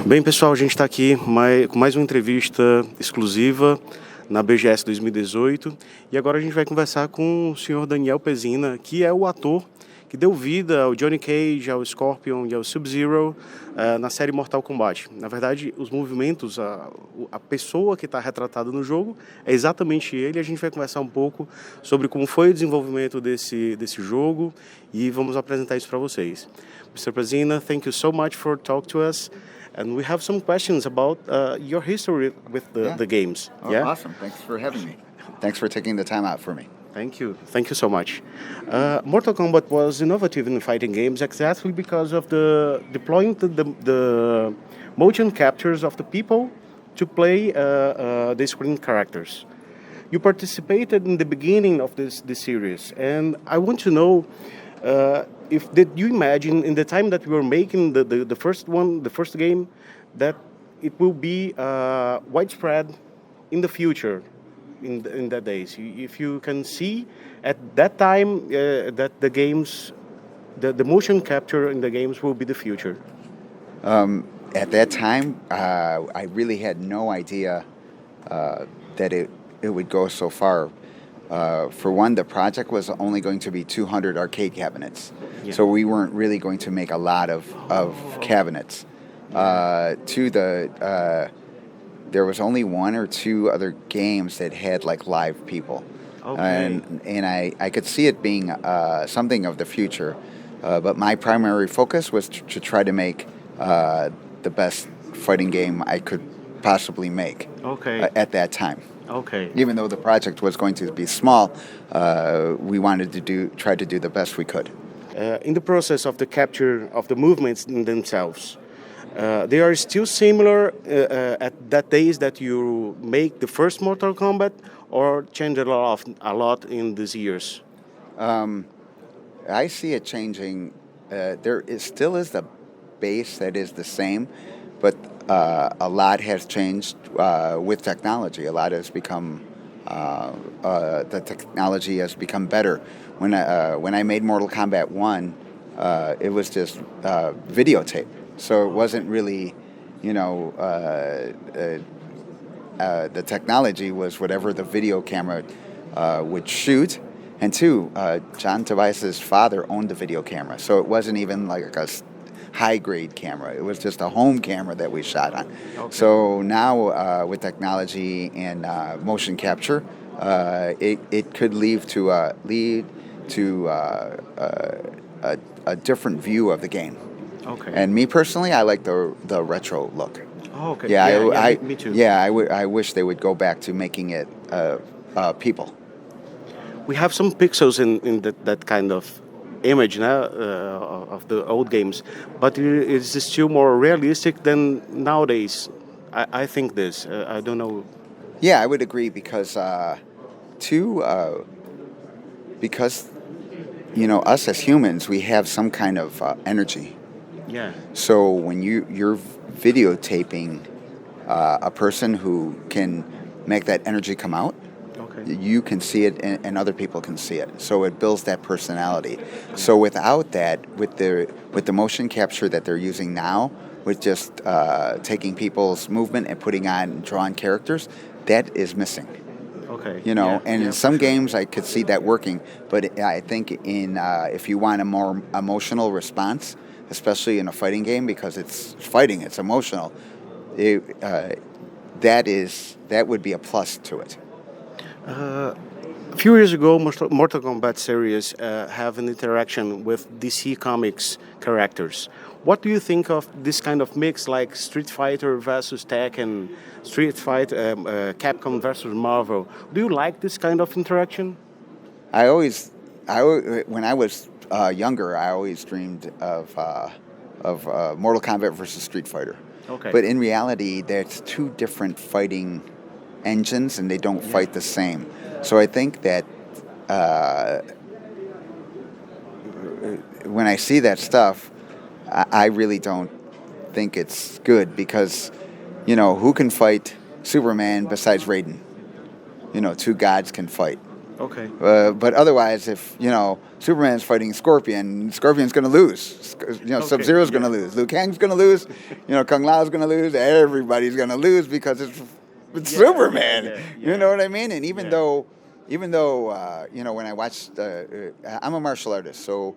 Bem, pessoal, a gente está aqui com mais uma entrevista exclusiva na BGS 2018 e agora a gente vai conversar com o senhor Daniel Pesina, que é o ator que deu vida ao Johnny Cage, ao Scorpion e ao Sub-Zero na série Mortal Kombat. Na verdade, os movimentos, a pessoa que está retratada no jogo é exatamente ele. A gente vai conversar um pouco sobre como foi o desenvolvimento desse jogo e vamos apresentar isso para vocês. Mr. Pesina, thank you so much for talking to us. And we have some questions about your history with the games. Oh, yeah? Awesome. Thanks for having me. Thanks for taking the time out for me. Thank you. Thank you so much. Mortal Kombat was innovative in fighting games exactly because of the deploying the motion captures of the people to play the screen characters. You participated in the beginning of this series, and I want to know did you imagine in the time that we were making the first game, that it will be widespread in the future? In that days, if you can see at that time that the games, the motion capture in the games will be the future. At that time, I really had no idea that it would go so far. For one, the project was only going to be 200 arcade cabinets, so we weren't really going to make a lot of cabinets. There was only one or two other games that had like live people, and I could see it being something of the future, but my primary focus was to try to make the best fighting game I could possibly make at that time. Even though the project was going to be small, we wanted to try to do the best we could. In the process of the capture of the movements in themselves, they are still similar at that days that you make the first Mortal Kombat, or changed a lot in these years? I see it changing. Still is the base that is the same, but a lot has changed with technology. A lot has become the technology has become better. When I made Mortal Kombat 1, it was just videotape. So it wasn't really, the technology was whatever the video camera would shoot. And two, John Tobias's father owned the video camera. So it wasn't even like a high-grade camera. It was just a home camera that we shot on. So now with technology and motion capture, it could lead to a different view of the game. And me personally, I like the retro look. Me too. I wish they would go back to making it people. We have some pixels in that kind of image now of the old games, but it's still more realistic than nowadays. I think this. I don't know. Yeah, I would agree because us as humans, we have some kind of energy. Yeah. So when you're videotaping a person who can make that energy come out, you can see it and other people can see it. So it builds that personality. So without that, with the motion capture that they're using now, with just taking people's movement and putting on drawn characters, that is missing. In some games I could see that working, but I think if you want a more emotional response, especially in a fighting game, because it's fighting, it's emotional, that would be a plus to it. A few years ago, Mortal Kombat series have an interaction with DC Comics characters. What do you think of this kind of mix, like Street Fighter versus Tekken, Street Fighter, Capcom versus Marvel? Do you like this kind of interaction? When I was younger, I always dreamed of Mortal Kombat versus Street Fighter. But in reality, there's two different fighting engines, and they don't fight the same. So I think that when I see that stuff, I really don't think it's good because, who can fight Superman besides Raiden? Two gods can fight. Okay. But otherwise, if Superman's fighting Scorpion, Scorpion's going to lose. Sub-Zero's going to lose. Liu Kang's going to lose. Kung Lao's going to lose. Everybody's going to lose because it's Superman. You know what I mean? And even though when I watched, I'm a martial artist, so.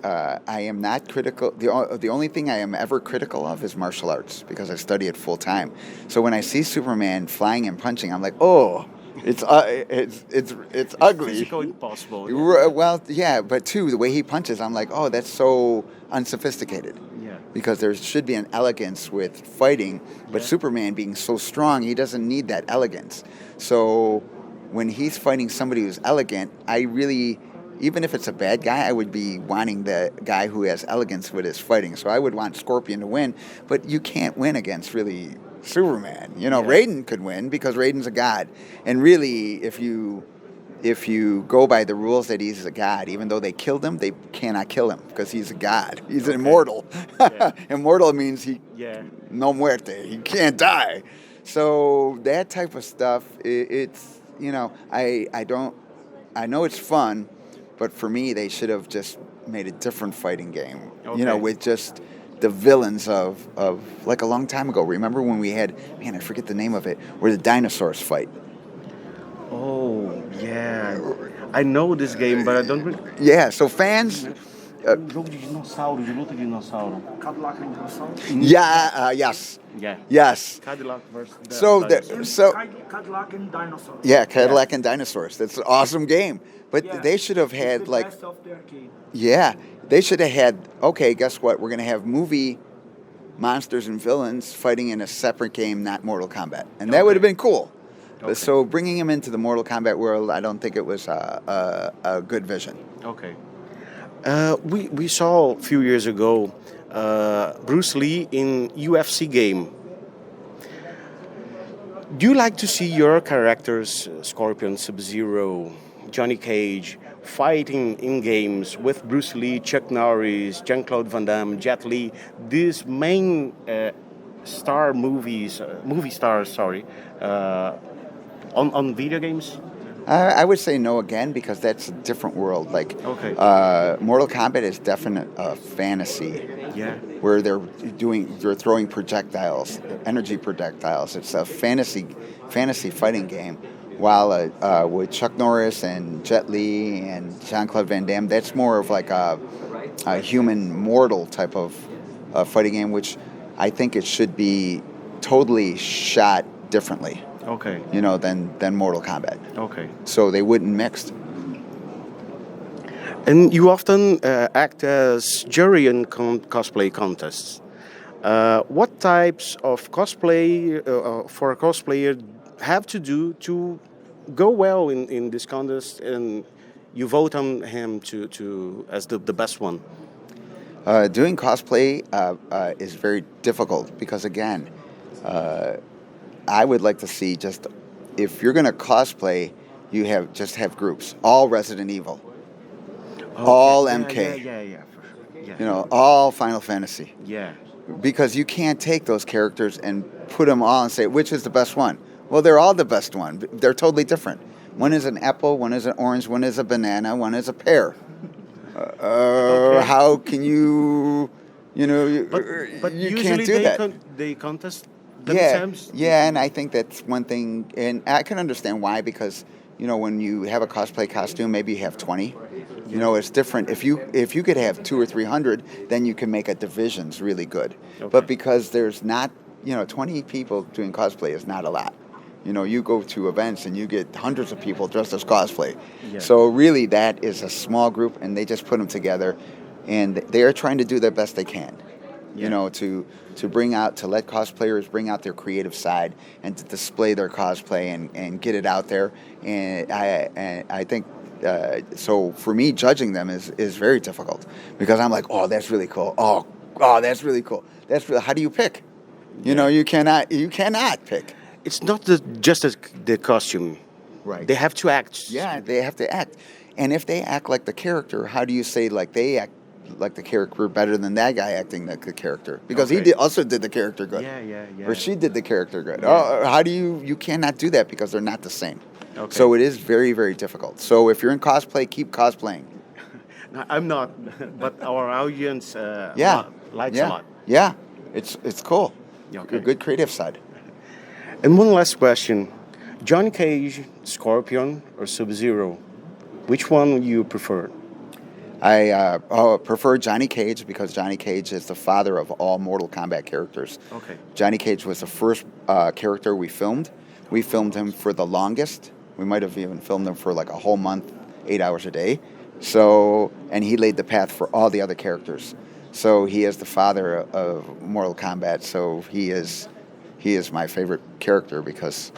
I am not critical. The only thing I am ever critical of is martial arts because I study it full time. So when I see Superman flying and punching, I'm like, oh, it's ugly. Physically impossible. Well, yeah, but too the way he punches, I'm like, oh, that's so unsophisticated. Yeah. Because there should be an elegance with fighting, but Superman being so strong, he doesn't need that elegance. So when he's fighting somebody who's elegant, I really. Even if it's a bad guy, I would be wanting the guy who has elegance with his fighting. So I would want Scorpion to win, but you can't win against really Superman. Raiden could win because Raiden's a god. And really, if you go by the rules that he's a god, even though they killed him, they cannot kill him because he's a god. He's immortal. Immortal means no muerte. He can't die. So that type of stuff, I know it's fun. But for me, they should have just made a different fighting game, with just the villains of like a long time ago. Remember when we had, I forget the name of it, where the dinosaurs fight? Oh, yeah. I know this game, but I don't... Yeah, so fans... Jogo de dinossauro, de luta de dinossauro. Cadillac and dinossauro. Yeah, yes. Yeah. Yes. Cadillac versus Cadillac and dinosaurs. Yeah, Cadillac and dinosaurs. That's an awesome game. But they should have had it's the like... best of the arcade. Yeah, they should have had, okay, guess what? We're going to have movie monsters and villains fighting in a separate game, not Mortal Kombat. And that would have been cool. Okay. So bringing him into the Mortal Kombat world, I don't think it was a good vision. Okay. We saw a few years ago Bruce Lee in UFC game. Do you like to see your characters, Scorpion, Sub-Zero, Johnny Cage, fighting in games with Bruce Lee, Chuck Norris, Jean-Claude Van Damme, Jet Li, these main movie stars, on video games? I would say no again because that's a different world. Like, Mortal Kombat is definite fantasy. Yeah. Where they're throwing projectiles, energy projectiles. It's a fantasy fighting game. While with Chuck Norris and Jet Li and Jean-Claude Van Damme, that's more of like a human mortal type of fighting game, which I think it should be totally shot differently. Okay. Than Mortal Kombat. Okay. So they wouldn't mix. And you often act as jury in cosplay contests. What types of cosplay for a cosplayer have to do to go well in this contest, and you vote on him to as the best one? Doing cosplay is very difficult because, again, I would like to see just, if you're going to cosplay, you have groups. All Resident Evil. Okay. All MK. Yeah. For sure. All Final Fantasy. Yeah. Because you can't take those characters and put them all and say, which is the best one? Well, they're all the best one. They're totally different. One is an apple, one is an orange, one is a banana, one is a pear. Okay. How can you, But you usually can't do that. They contest themselves. Yeah, and I think that's one thing, and I can understand why, because when you have a cosplay costume, maybe you have 20. It's different. If you could have 200 or 300, then you can make a divisions really good. Okay. But because there's not, 20 people doing cosplay is not a lot. You go to events and you get hundreds of people dressed as cosplay. Yeah. So really, that is a small group, and they just put them together, and they are trying to do their best they can. Yeah. To let cosplayers bring out their creative side and to display their cosplay and get it out there. And I think so. For me, judging them is very difficult because I'm like, oh, that's really cool. Oh, that's really cool. How do you pick? You cannot pick. It's not just the costume. Right. They have to act. Yeah, they have to act. And if they act like the character, how do you say like they act like the character better than that guy acting like the character? Because he also did the character good. Yeah. Or she did the character good. Yeah. Oh, how do you cannot do that because they're not the same. Okay. So it is very, very difficult. So if you're in cosplay, keep cosplaying. No, I'm not, but our audience Yeah. likes yeah. a lot. Yeah. It's cool. Okay. A good creative side. And one last question. Johnny Cage, Scorpion, or Sub-Zero? Which one you prefer? I prefer Johnny Cage because Johnny Cage is the father of all Mortal Kombat characters. Okay. Johnny Cage was the first character we filmed. We filmed him for the longest. We might have even filmed him for like a whole month, 8 hours a day. So, and he laid the path for all the other characters. So he is the father of Mortal Kombat. So he is my favorite character because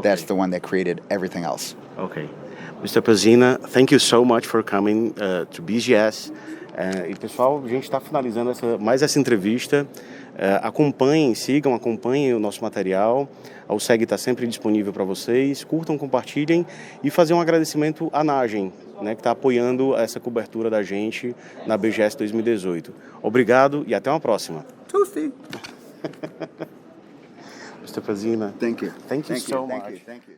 that's the one that created everything else. Okay. Mr. Pesina, thank you so much for coming to BGS. E pessoal, a gente está finalizando mais essa entrevista. Acompanhem o nosso material. O SEG está sempre disponível para vocês. Curtam, compartilhem e fazer um agradecimento à Nagem, né, que está apoiando essa cobertura da gente na BGS 2018. Obrigado e até uma próxima. Toasty. Mr. Pesina. Thank you. Thank you so much. Thank you.